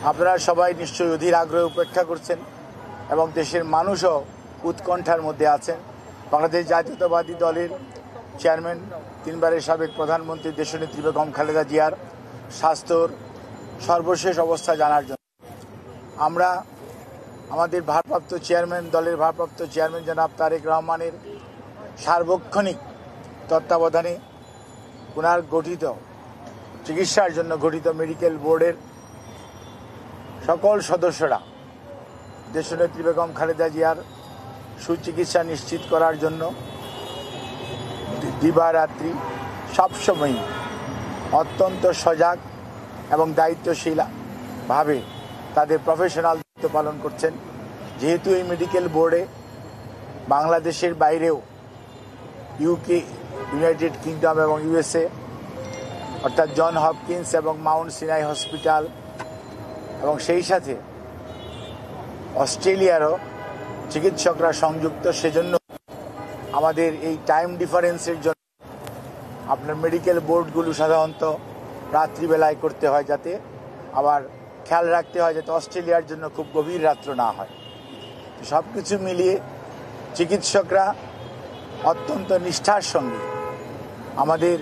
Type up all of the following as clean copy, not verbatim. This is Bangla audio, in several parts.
আপনারা সবাই নিশ্চয়ই অধীর আগ্রহে উপেক্ষা করছেন এবং দেশের মানুষও উৎকণ্ঠার মধ্যে আছেন। বাংলাদেশ জাতীয়তাবাদী দলের চেয়ারম্যান, তিনবারের সাবেক প্রধানমন্ত্রী দেশনেত্রী বেগম খালেদা জিয়ার স্বাস্থ্যর সর্বশেষ অবস্থা জানার জন্য আমরা আমাদের ভারপ্রাপ্ত চেয়ারম্যান, দলের ভারপ্রাপ্ত চেয়ারম্যান জনাব তারেক রহমানের সার্বক্ষণিক তত্ত্বাবধানে ওনার গঠিত চিকিৎসার জন্য গঠিত মেডিকেল বোর্ডের সকল সদস্যরা দেশনেত্রী বেগম খালেদা জিয়ার সুচিকিৎসা নিশ্চিত করার জন্য দিবারাত্রি সবসময় অত্যন্ত সজাগ এবং দায়িত্বশীলভাবে তাদের প্রফেশনাল দায়িত্ব পালন করছেন। যেহেতু এই মেডিকেল বোর্ডে বাংলাদেশের বাইরেও ইউকে, ইউনাইটেড কিংডম এবং ইউএসএ অর্থাৎ জন হপকিন্স এবং মাউন্ট সিনাই হসপিটাল এবং সেই সাথে অস্ট্রেলিয়ারও চিকিৎসকরা সংযুক্ত, সেজন্য আমাদের এই টাইম ডিফারেন্সের জন্য আপনার মেডিকেল বোর্ডগুলো সাধারণত রাত্রিবেলায় করতে হয়, যাতে আবার খেয়াল রাখতে হয় যাতে অস্ট্রেলিয়ার জন্য খুব গভীর রাত্র না হয়। সব কিছু মিলিয়ে চিকিৎসকরা অত্যন্ত নিষ্ঠার সঙ্গে আমাদের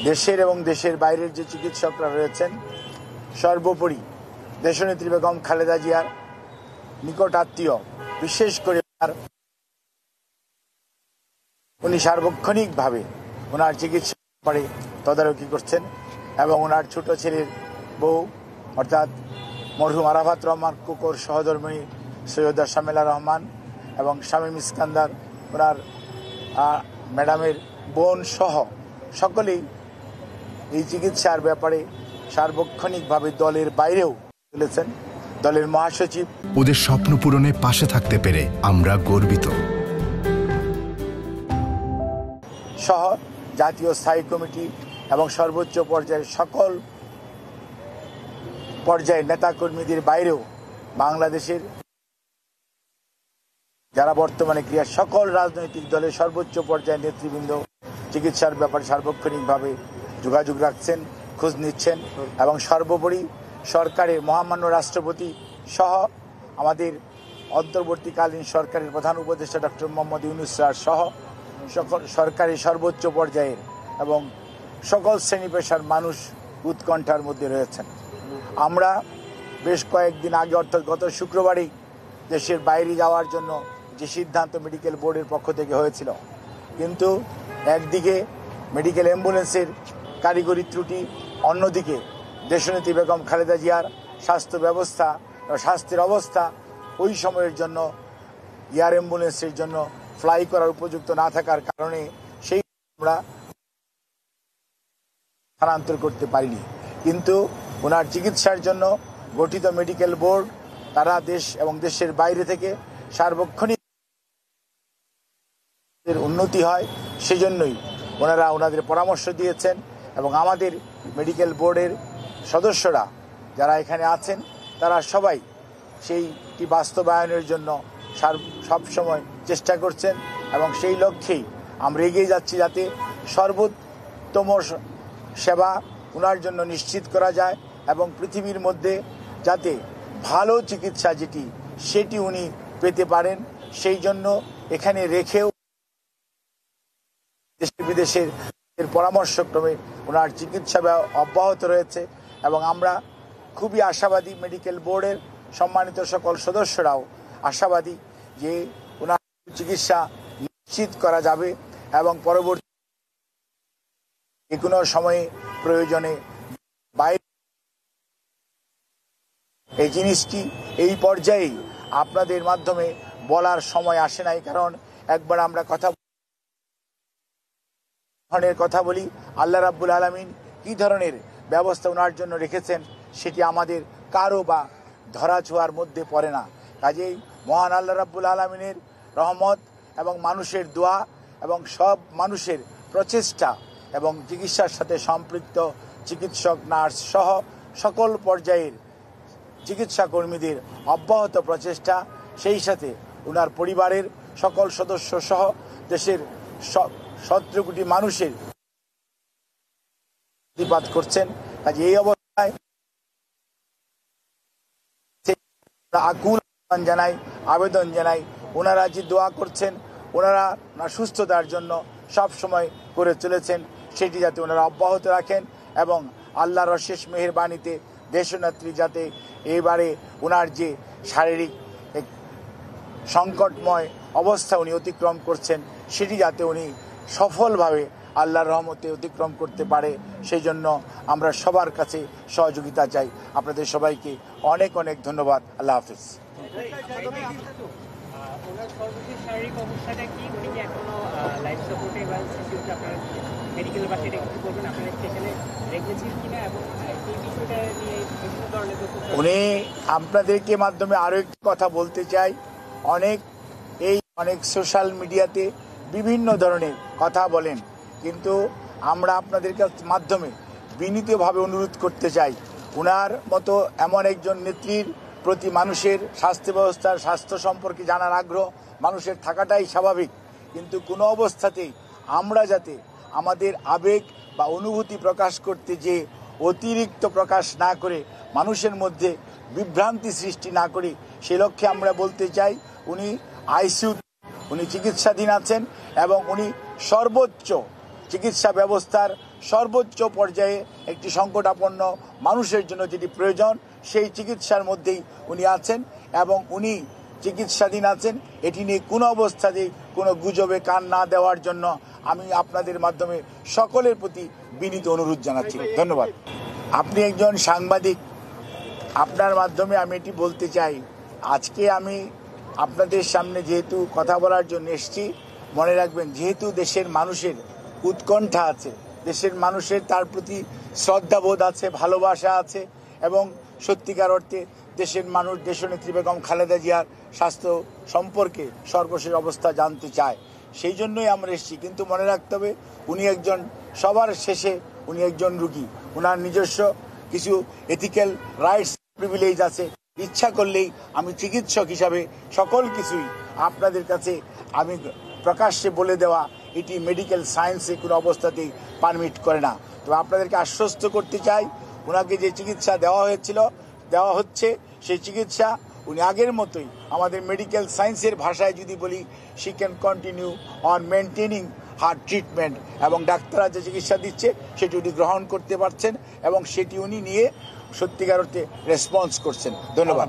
দেশের এবং দেশের বাইরের যে চিকিৎসকরা রয়েছেন, সর্বোপরি দেশনেত্রী বেগম খালেদা জিয়ার নিকট আত্মীয়, বিশেষ করে উনি সার্বক্ষণিকভাবে ওনার চিকিৎসা ব্যাপারে তদারকি করছেন এবং ওনার ছোট ছেলের বউ অর্থাৎ মরহুম আরাফাত রহমান কুকুর সহধর্মিণী সৈয়দা শামেলা রহমান এবং শামীম ইস্কান্দার ওনার ম্যাডামের বোন সহ সকলেই এই চিকিৎসার ব্যাপারে সার্বক্ষণিকভাবে দলের বাইরেও তুলেছেন। দলের মহাসচিব ওদের স্বপ্ন পূরণে পাশে থাকতে পেরে আমরা গর্বিত সহ জাতীয় স্থায়ী কমিটি এবং সর্বোচ্চ পর্যায়ের সকল পর্যায়ের নেতাকর্মীদের বাইরেও বাংলাদেশের যারা বর্তমানে সকল রাজনৈতিক দলের সর্বোচ্চ পর্যায়ের নেতৃবৃন্দ চিকিৎসার ব্যাপারে সার্বক্ষণিকভাবে যোগাযোগ রাখছেন, খোঁজ নিচ্ছেন এবং সর্বোপরি সরকারের মহামান্য রাষ্ট্রপতি সহ আমাদের অন্তর্বর্তীকালীন সরকারের প্রধান উপদেষ্টা ডক্টর মোহাম্মদ ইউনূস স্যার সহ সকল সরকারের সর্বোচ্চ পর্যায়ের এবং সকল শ্রেণী পেশার মানুষ উৎকণ্ঠার মধ্যে রয়েছেন। আমরা বেশ কয়েকদিন আগে অর্থাৎ গত শুক্রবারেই দেশের বাইরে যাওয়ার জন্য যে সিদ্ধান্ত মেডিকেল বোর্ডের পক্ষ থেকে হয়েছিল, কিন্তু একদিকে মেডিকেল অ্যাম্বুলেন্সের কারিগরি ত্রুটি, অন্যদিকে দেশনেত্রী বেগম খালেদা জিয়ার স্বাস্থ্য ব্যবস্থা, স্বাস্থ্যের অবস্থা ওই সময়ের জন্য এয়ার অ্যাম্বুলেন্সের জন্য ফ্লাই করার উপযুক্ত না থাকার কারণে সেই আমরা স্থানান্তর করতে পারিনি। কিন্তু ওনার চিকিৎসার জন্য গঠিত মেডিকেল বোর্ড তারা দেশ এবং দেশের বাইরে থেকে সার্বক্ষণিক উন্নতি হয়, সেজন্যই ওনারা ওনাদের পরামর্শ দিয়েছেন এবং আমাদের মেডিকেল বোর্ডের সদস্যরা যারা এখানে আছেন তারা সবাই সেইটি বাস্তবায়নের জন্য সবসময় চেষ্টা করছেন এবং সেই লক্ষ্যেই আমরা এগিয়ে যাচ্ছি, যাতে সর্বোত্তম সেবা ওনার জন্য নিশ্চিত করা যায় এবং পৃথিবীর মধ্যে যাতে ভালো চিকিৎসা যেটি সেটি উনি পেতে পারেন, সেই জন্য এখানে রেখেও দেশে বিদেশের পরামর্শক্রমে ওনার চিকিৎসা অব্যাহত রয়েছে এবং আমরা খুবই আশাবাদী, মেডিকেল বোর্ডের সম্মানিত সকল সদস্যরাও আশাবাদী যে ওনার চিকিৎসা নিশ্চিত করা যাবে এবং পরবর্তী যে কোনো সময়ে প্রয়োজনে বাইরে এই জিনিসটি এই পর্যায়েই আপনাদের মাধ্যমে বলার সময় আসে নাই, কারণ একবার আমরা কথা বলি আল্লাহ রাব্বুল আলামিন কি ধরনের ব্যবস্থা ওনার জন্য রেখেছেন সেটি আমাদের কারো বা ধরা ছোঁয়ার মধ্যে পড়ে না। কাজেই মহান আল্লাহ রাব্বুল আলামিনের রহমত এবং মানুষের দোয়া এবং সব মানুষের প্রচেষ্টা এবং চিকিৎসার সাথে সম্পৃক্ত চিকিৎসক, নার্স সহ সকল পর্যায়ের চিকিৎসা কর্মীদের অব্যাহত প্রচেষ্টা, সেই সাথে ওনার পরিবারের সকল সদস্য সহ দেশের 17 কোটি মানুষের প্রতিবাদ করছেন। কাজে এই অবস্থায় আকুল আহ্বান জানাই, আবেদন জানাই, ওনারা যে দোয়া করছেন, ওনারা সুস্থতার জন্য সব সময় করে চলেছেন, সেটি যাতে ওনারা অব্যাহত রাখেন এবং আল্লাহর অশেষ মেহেরবানিতে দেশনেত্রী যাতে এবারে ওনার যে শারীরিক সংকটময় অবস্থা উনি অতিক্রম করছেন, সেটি যাতে উনি সফলভাবে আল্লাহর রহমতে অতিক্রম করতে পারে, সেই জন্য আমরা সবার কাছে সহযোগিতা চাই। আপনাদের সবাইকে অনেক অনেক ধন্যবাদ। আল্লাহ হাফিজ। উনি আপনাদেরকে মাধ্যমে আরো একটি কথা বলতে চাই, অনেক সোশ্যাল মিডিয়াতে বিভিন্ন ধরনের কথা বলেন, কিন্তু আমরা আপনাদের মাধ্যমে বিনীতভাবে অনুরোধ করতে চাই, উনার মতো এমন একজন নেত্রীর প্রতি মানুষের স্বাস্থ্য ব্যবস্থার স্বাস্থ্য সম্পর্কে জানার আগ্রহ মানুষের থাকাটাই স্বাভাবিক, কিন্তু কোনো অবস্থাতেই আমরা যাতে আমাদের আবেগ বা অনুভূতি প্রকাশ করতে যে অতিরিক্ত প্রকাশ না করে মানুষের মধ্যে বিভ্রান্তি সৃষ্টি না করি, সে লক্ষ্যে আমরা বলতে চাই উনি উনি চিকিৎসাধীন আছেন এবং উনি সর্বোচ্চ চিকিৎসা ব্যবস্থার সর্বোচ্চ পর্যায়ে একটি সংকটাপন্ন মানুষের জন্য যেটি প্রয়োজন সেই চিকিৎসার মধ্যেই উনি আছেন এবং উনি চিকিৎসাধীন আছেন। এটি নিয়ে কোনো অবস্থাতেই কোনো গুজবে কান না দেওয়ার জন্য আমি আপনাদের মাধ্যমে সকলের প্রতি বিনীত অনুরোধ জানাচ্ছি। ধন্যবাদ। আপনি একজন সাংবাদিক, আপনার মাধ্যমে আমি এটি বলতে চাই, আজকে আমি আপনাদের সামনে যেহেতু কথা বলার জন্য এসেছি, মনে রাখবেন যেহেতু দেশের মানুষের উৎকণ্ঠা আছে, দেশের মানুষের তার প্রতি শ্রদ্ধাবোধ আছে, ভালোবাসা আছে এবং সত্যিকার অর্থে দেশের মানুষ দেশনেত্রী বেগম খালেদা জিয়ার স্বাস্থ্য সম্পর্কে সর্বশেষ অবস্থা জানতে চায়, সেই জন্যই আমরা এসেছি। কিন্তু মনে রাখতে হবে উনি একজন সবার শেষে উনি একজন রুগী, ওনার নিজস্ব কিছু এথিক্যাল রাইটস প্রিভিলেজ আছে। ইচ্ছা করলেই আমি চিকিৎসক হিসাবে সকল কিছুই আপনাদের কাছে আমি প্রকাশ্যে বলে দেওয়া এটি মেডিকেল সায়েন্সে কোনো অবস্থাতেই পারমিট করে না। তবে আপনাদেরকে আশ্বস্ত করতে চাই, ওনাকে যে চিকিৎসা দেওয়া হচ্ছে সেই চিকিৎসা উনি আগের মতোই আমাদের মেডিকেল সায়েন্সের ভাষায় যদি বলি, she can continue on maintaining her treatment, এবং ডাক্তাররা যে চিকিৎসা দিচ্ছে সেটি উনি গ্রহণ করতে পারছেন এবং সেটি উনি নিয়ে সত্যিকার অর্থে রেসপন্স করছেন। ধন্যবাদ।